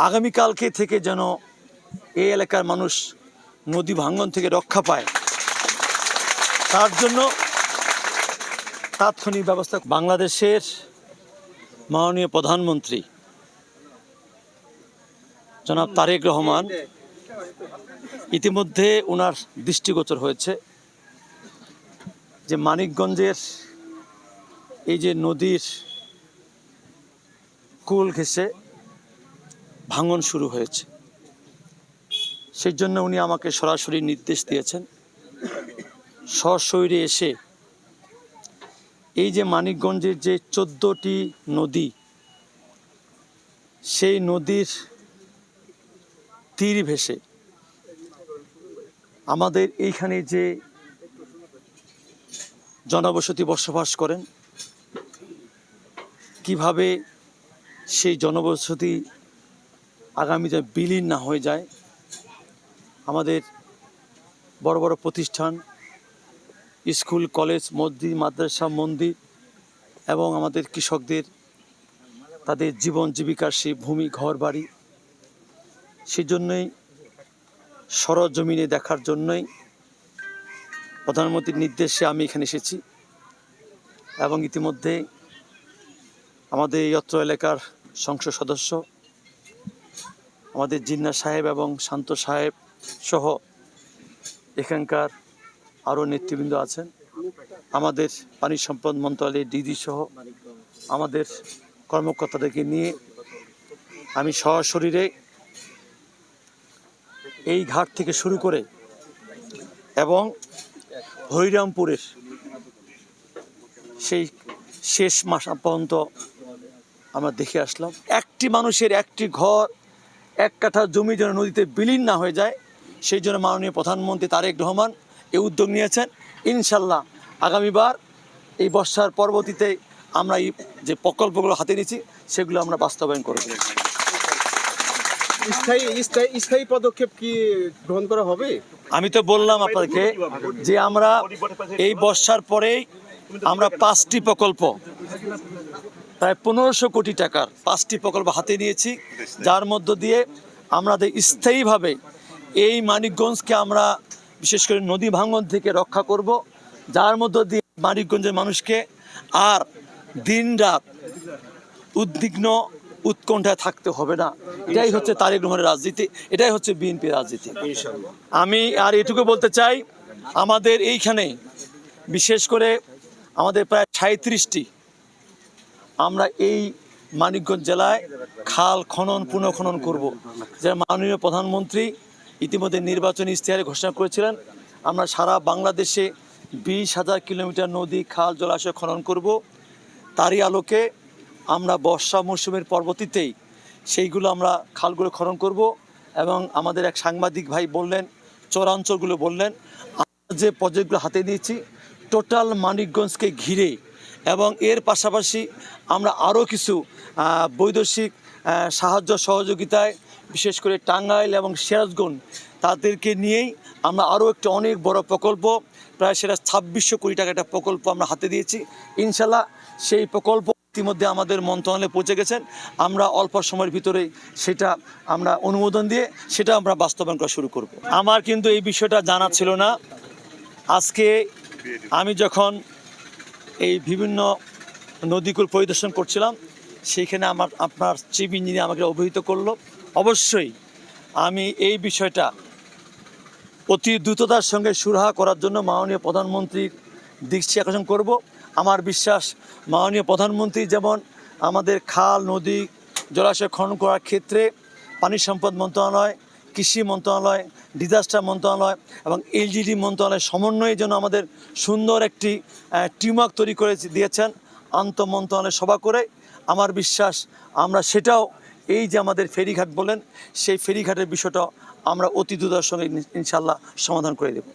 আগামীকালকে থেকে যেন এই এলাকার মানুষ নদী ভাঙ্গন থেকে রক্ষা পায়, তার জন্য তাৎক্ষণিক ব্যবস্থা। বাংলাদেশের মাননীয় প্রধানমন্ত্রী জনাব তারেক রহমান ইতিমধ্যে ওনার দৃষ্টিগোচর হয়েছে যে মানিকগঞ্জের এই যে নদীর কুল ঘেঁষে ভাঙন শুরু হয়েছে, সেই জন্য উনি আমাকে সরাসরি নির্দেশ দিয়েছেন সশরীরে এসে এই যে মানিকগঞ্জের যে 14টি নদী, সেই নদীর তীর ভেসে আমাদের এইখানে যে জনবসতি বসবাস করেন, কিভাবে সেই জনবসতি আগামীতে বিলীন না হয়ে যায়, আমাদের বড় বড় প্রতিষ্ঠান, স্কুল, কলেজ, মসজিদ, মাদ্রাসা, মন্দির এবং আমাদের কৃষকদের তাদের জীবন জীবিকার সেই ভূমি, ঘর বাড়ি, সেজন্যই সরজমিনে দেখার জন্যই প্রধানমন্ত্রীর নির্দেশে আমি এখানে এসেছি। এবং ইতিমধ্যে আমাদের এই অত্র এলাকার সংসদ সদস্য আমাদের জিন্না সাহেব এবং শান্ত সাহেব সহ এখানকার আরও নেতৃবৃন্দ আছেন, আমাদের পানি সম্পদ মন্ত্রণালয়ের ডিজি সহ আমাদের কর্মকর্তাদেরকে নিয়ে আমি সশরীরে এই ঘাট থেকে শুরু করে এবং হরিরামপুরের সেই শেষ মাস পর্যন্ত আমরা দেখে আসলাম। একটি মানুষের একটি ঘর, এক কাঠা জমি যেন নদীতে বিলীন না হয়ে যায়, সেই জন্য মাননীয় প্রধানমন্ত্রী তারেক রহমান এই উদ্যোগ নিয়েছেন। ইনশাল্লাহ আগামীবার এই বর্ষার পরবর্তীতে আমরা এই যে প্রকল্পগুলো হাতে নিয়েছি সেগুলো আমরা বাস্তবায়ন করব। স্থায়ী পদক্ষেপ কি গ্রহণ করা হবে? আমি তো বললাম আপনাদেরকে যে আমরা এই বর্ষার পরেই আমরা 5টি প্রকল্প, প্রায় 1500 কোটি টাকার 5টি প্রকল্প হাতে নিয়েছি, যার মধ্য দিয়ে আমাদের স্থায়ীভাবে এই মানিকগঞ্জকে আমরা বিশেষ করে নদী ভাঙ্গন থেকে রক্ষা করব, যার মধ্য দিয়ে মানিকগঞ্জের মানুষকে আর দিনরাত উদ্বিগ্ন উৎকণ্ঠায় থাকতে হবে না। এটাই হচ্ছে তারেক রহমানের রাজনীতি, এটাই হচ্ছে বিএনপির রাজনীতি। আমি আর এটুকু বলতে চাই, আমাদের এইখানে বিশেষ করে আমাদের প্রায় 37টি আমরা এই মানিকগঞ্জ জেলায় খাল খনন পুনঃখনন করব, যে মাননীয় প্রধানমন্ত্রী ইতিমধ্যে নির্বাচনী ইশতেহারে ঘোষণা করেছিলেন। আমরা সারা বাংলাদেশে 20,000 কিলোমিটার নদী, খাল, জলাশয় খনন করব। তারই আলোকে আমরা বর্ষা মৌসুমের পরবর্তীতেই সেইগুলো আমরা খালগুলো খনন করব। এবং আমাদের এক সাংবাদিক ভাই বললেন, চরাঞ্চলগুলো বললেন, আমরা যে প্রজেক্টগুলো হাতে নিয়েছি টোটাল মানিকগঞ্জকে ঘিরে, এবং এর পাশাপাশি আমরা আরও কিছু বৈদেশিক সাহায্য সহযোগিতায় বিশেষ করে টাঙ্গাইল এবং সিরাজগঞ্জ তাদেরকে নিয়েই আমরা আরও একটি অনেক বড় প্রকল্প, প্রায় সেটা 2600 কোটি টাকা একটা প্রকল্প আমরা হাতে দিয়েছি। ইনশাল্লাহ সেই প্রকল্প ইতিমধ্যে আমাদের মন্ত্রণালয়ে পৌঁছে গেছেন। আমরা অল্প সময়ের ভিতরে সেটা আমরা অনুমোদন দিয়ে সেটা আমরা বাস্তবায়ন করা শুরু করব। আমার কিন্তু এই বিষয়টা জানা ছিল না। আজকে আমি যখন এই বিভিন্ন নদীকুল পরিদর্শন করছিলাম, সেইখানে আপনার চিফ ইঞ্জিনিয়ার আমাকে অবহিত করলো। অবশ্যই আমি এই বিষয়টা অতি দ্রুততার সঙ্গে সুরাহা করার জন্য মাননীয় প্রধানমন্ত্রীর দৃষ্টি আকর্ষণ করব। আমার বিশ্বাস মাননীয় প্রধানমন্ত্রী যেমন আমাদের খাল, নদী, জলাশয় খনন করার ক্ষেত্রে পানি সম্পদ মন্ত্রণালয়, কৃষি মন্ত্রণালয়, ডিজাস্টার মন্ত্রণালয় এবং এলজিডি মন্ত্রণালয়ের সমন্বয়ে যেন আমাদের সুন্দর একটি টিমওয়ার্ক তৈরি করে দিয়েছেন আন্তঃ মন্ত্রণালয় সভা করে। আমার বিশ্বাস আমরা সেটাও এই যে আমাদের ফেরিঘাট বলেন, সেই ফেরিঘাটের বিষয়টা আমরা অতি দ্রুততার সঙ্গে ইনশাল্লাহ সমাধান করে দেব।